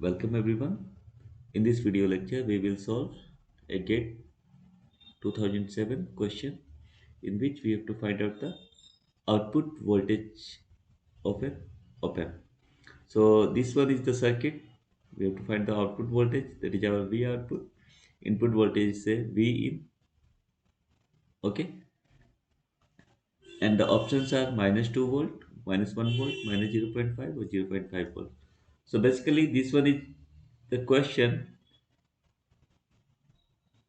Welcome everyone. In this video lecture, we will solve a GATE 2007 question in which we have to find out the output voltage of an op-amp. So this one is the circuit. We have to find the output voltage, that is our V output. Input voltage is say V in, okay, and the options are minus 2 volt, minus 1 volt, minus 0.5 or 0.5 volt. So basically this one is the question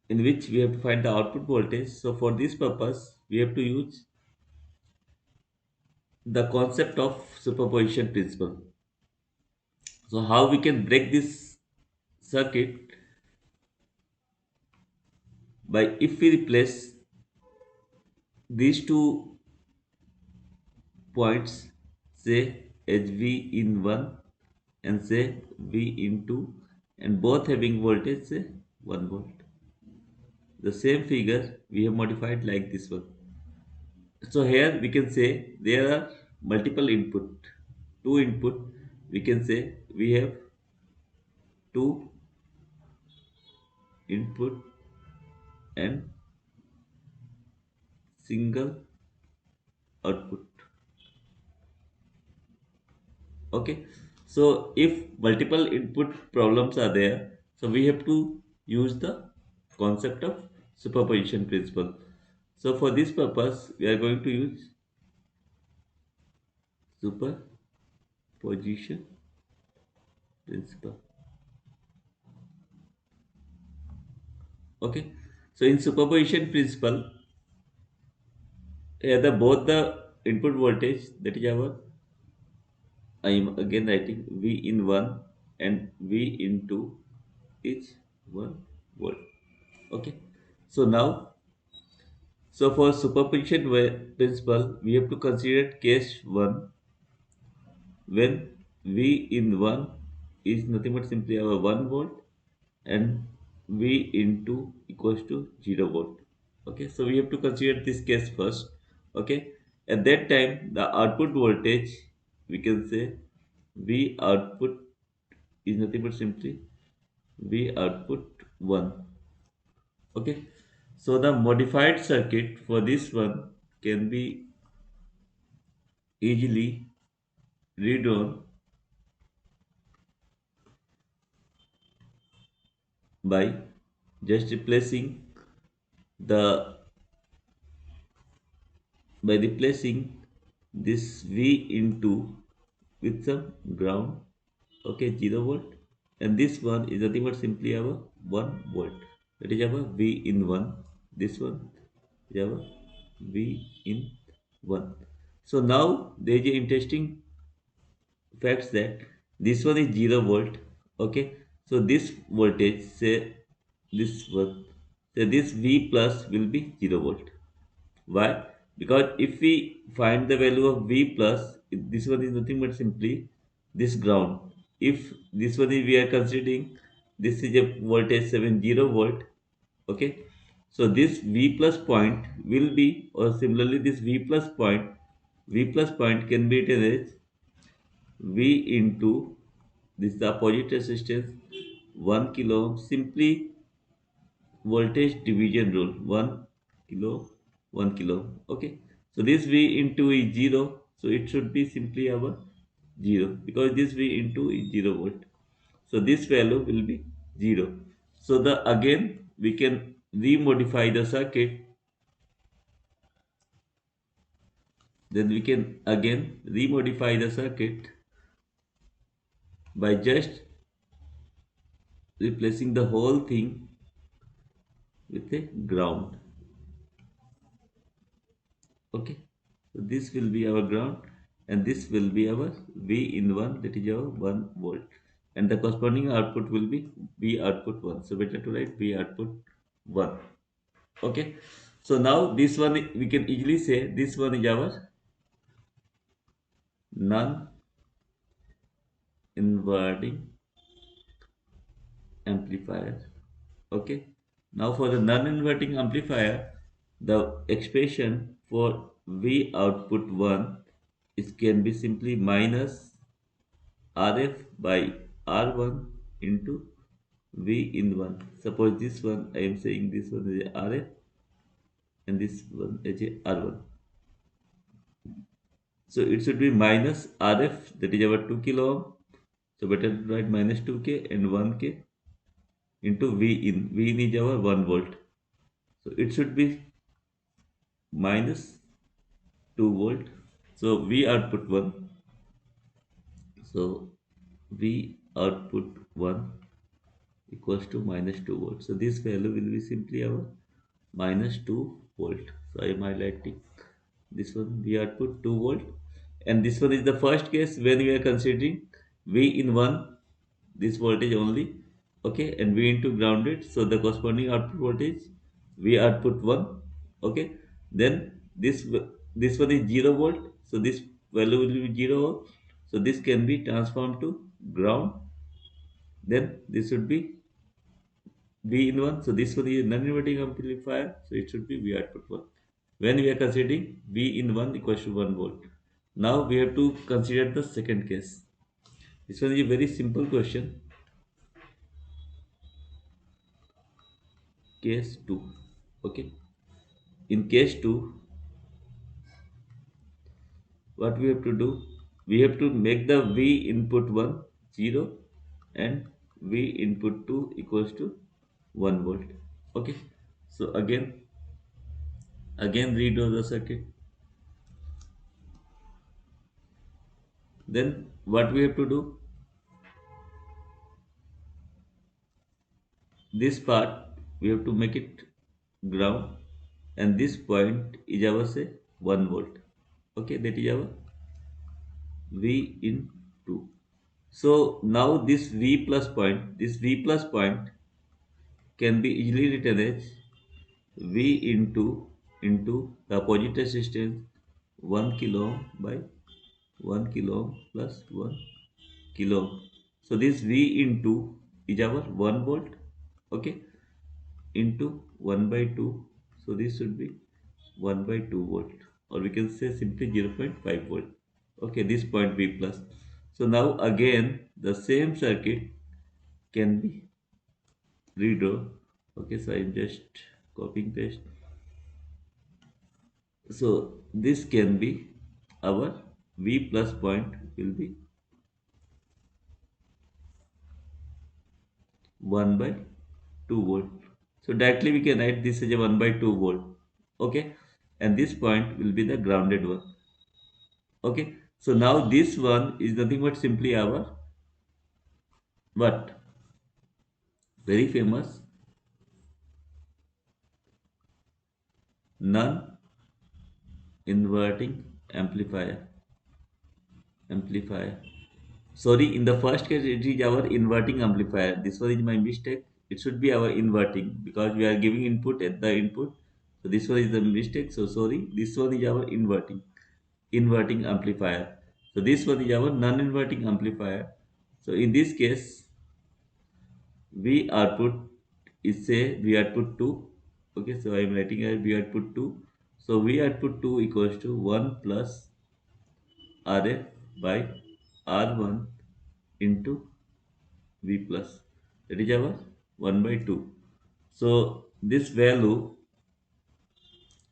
in which we have to find the output voltage. So for this purpose, we have to use the concept of superposition principle. So how we can break this circuit by if we replace these two points, say as V in 1 and say V in 2, and both having voltage say 1 volt. The same figure we have modified like this one. So here we can say there are multiple input, two input. We can say we have two input and single output. Okay, so if multiple input problems are there, so we have to use the concept of superposition principle. So for this purpose, we are going to use superposition principle. Okay, so in superposition principle, here the both the input voltage, that is our, I am again writing V in 1 and V in 2 is 1 volt. Okay. So now, so for superposition principle, we have to consider case 1 when V in 1 is nothing but simply our 1 volt and V in 2 equals to 0 volt. Okay. So we have to consider this case first. Okay. At that time, the output voltage, we can say V output is nothing but simply V output 1. Okay, so the modified circuit for this one can be easily redrawn by just replacing the replacing this V into with some ground, okay, 0 volt, and this one is nothing but simply our 1 volt, that is our V in 1, this one is our V in 1. So now there is an interesting facts that this one is 0 volt, okay, so this voltage say this one, say this V plus will be 0 volt. Why? Because if we find the value of V plus, this one is nothing but simply this ground. If this one is, we are considering this is a voltage 70 volt, okay, so this V plus point will be, or similarly this V plus point can be written as V into this is the opposite resistance 1 kilo ohm, simply voltage division rule 1 kilo 1 kilo ohm. Okay, so this V into is 0, so it should be simply our 0 because this V into is 0 volt, so this value will be 0. So the again we can remodify the circuit, then we can again remodify the circuit by just replacing the whole thing with a ground. Okay, so this will be our ground and this will be our V in 1, that is our 1 volt, and the corresponding output will be V output 1, so better to write V output 1. Okay, so now this one we can easily say this one is our non inverting amplifier. Okay, now for the non inverting amplifier, the expression for V output 1 is can be simply minus Rf by R1 into V in 1. Suppose this one, I am saying this one is a RF and this one is a R1. So it should be minus RF, that is our 2 kilo ohm. So better to write minus 2K and 1K into V in. V in is our 1 volt. So it should be minus 2 volt. So V output 1. So V output 1 equals to minus 2 volt. So this value will be simply our minus 2 volt. So I am highlighting this one, V output 2 volt, and this one is the first case when we are considering V in 1, this voltage only, okay, and V into grounded, so the corresponding output voltage V output 1, okay. Then this one is 0 volt, so this value will be 0 volt, so this can be transformed to ground. Then this would be V in 1. So this one is non-inverting amplifier. So it should be V output 1. When we are considering V in 1 equals to 1 volt. Now we have to consider the second case. This one is a very simple question. Case 2. Okay. In case 2, what we have to do? We have to make the V input 1 0 and V input 2 equals to 1 volt. Okay. So again redraw the circuit. Then what we have to do? This part we have to make it ground, and this point is our say 1 volt. Okay, that is our V in 2. So now this V plus point can be easily written as V into the opposite resistance 1 kilo ohm by 1 kilo ohm plus 1 kilo ohm. So this V into is our 1 volt, okay, into 1 by 2. So this should be 1 by 2 volt, or we can say simply 0.5 volt. Okay, this point B plus. So now again the same circuit can be redrawn. Okay, so I'm just copying paste. So this can be our V plus point will be 1 by 2 volt. So directly we can write this as a 1 by 2 volt. Okay, and this point will be the grounded one. Okay, so now this one is nothing but simply our what? Very famous non-inverting amplifier. Sorry, in the first case it is our inverting amplifier. This one is my mistake. It should be our inverting because we are giving input at the input. So this one is the mistake. So sorry, this one is our inverting amplifier. So this one is our non-inverting amplifier. So in this case, V output is say V output 2. Okay, so I am writing as V output 2. So V output 2 equals to 1 plus Rf by R1 into V plus. That is our 1 by 2. So this value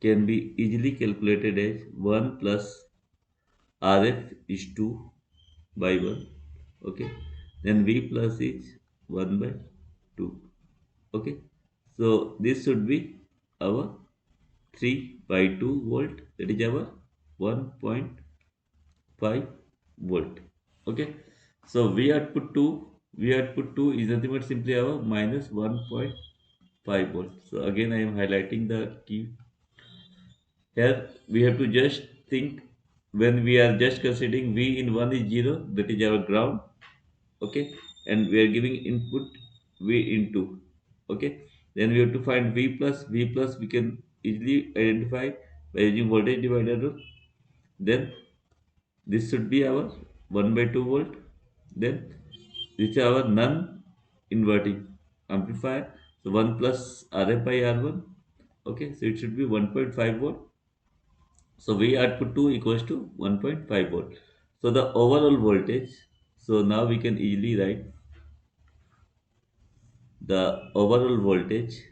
can be easily calculated as 1 plus Rf is 2 by 1. Okay. Then V plus is 1 by 2. Okay. So this should be our 3 by 2 volt. That is our 1.5 volt. Okay. So V output 2 is nothing but simply our minus 1.5 volt. So again I am highlighting the key. Here we have to just think when we are just considering V in 1 is 0, that is our ground, okay, and we are giving input V in 2, okay. Then we have to find V plus we can easily identify by using voltage divider rule. Then this should be our 1 by 2 volt. Then this is our non-inverting amplifier. So 1 plus Rf by R1. Okay, so it should be 1.5 volt. So V output 2 equals to 1.5 volt. So the overall voltage, so now we can easily write the overall voltage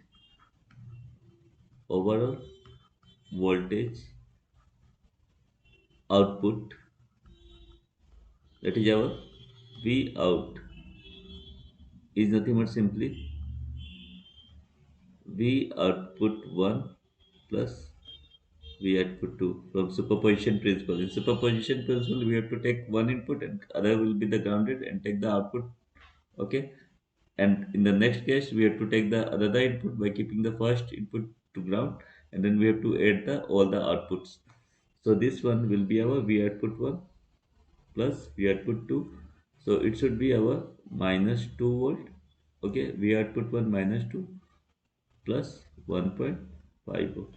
output, that is our V out, is nothing but simply V output 1 plus V output 2 from superposition principle. In superposition principle, we have to take one input and other will be the grounded and take the output. Okay. And in the next case, we have to take the other input by keeping the first input to ground, and then we have to add the all the outputs. So this one will be our V output 1 plus V output 2. So it should be our minus 2 volt. Okay, V output 1 minus 2 plus 1.5 volt.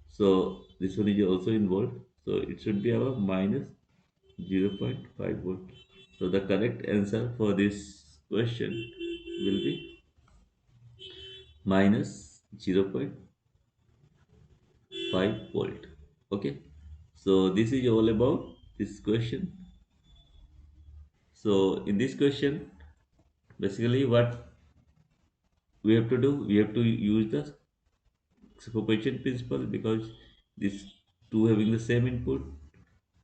So this one is also in volt. So it should be our minus 0.5 volt. So the correct answer for this question will be minus 0.5 volt. Okay. So this is all about this question. So in this question, basically what we have to do, we have to use the superposition principle because these two having the same input.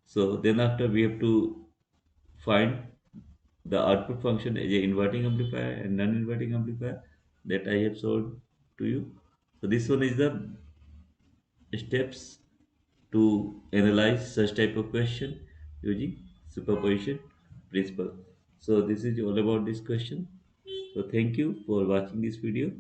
So then after we have to find the output function as a inverting amplifier and non-inverting amplifier that I have shown to you. So this one is the steps to analyze such type of question using superposition principle. So this is all about this question. So thank you for watching this video.